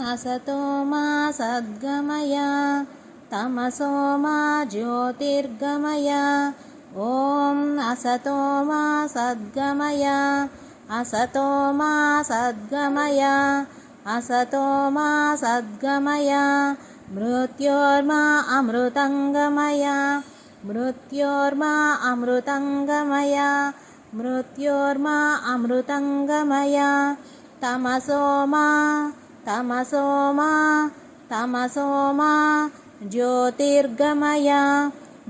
असतो मा सद्गमय तमसो मा ज्योतिर्गमय। ॐ असतो मा सद्गमय असतो मा सद्गमय असतो मा सद्गमय। मृत्योर्मा अमृतंगमय मृत्योर्मा अमृतंगमय मृत्योर्मा अमृतंगमय। तमसो मा तमसो मा ज्योतिर्गमय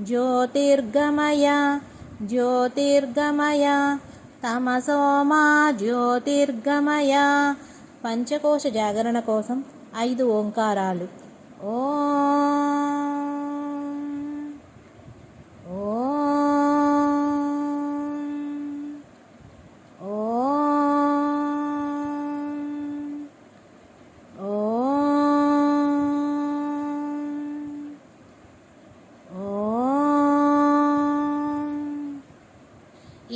ज्योतिर्गमय ज्योतिर्गमय। तमसो मा ज्योतिर्गमय। పంచకోశ జాగరణ కోసం 5 ఓంకారాలు.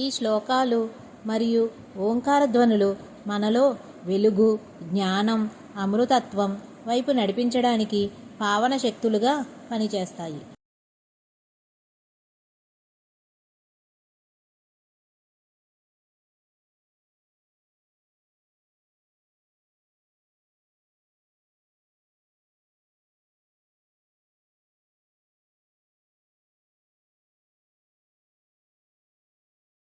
ఈ శ్లోకాలు మరియు ఓంకార ధ్వనులు మనలో వెలుగు, జ్ఞానం, అమృతత్వం వైపు నడిపించడానికి పావన శక్తులుగా పనిచేస్తాయి.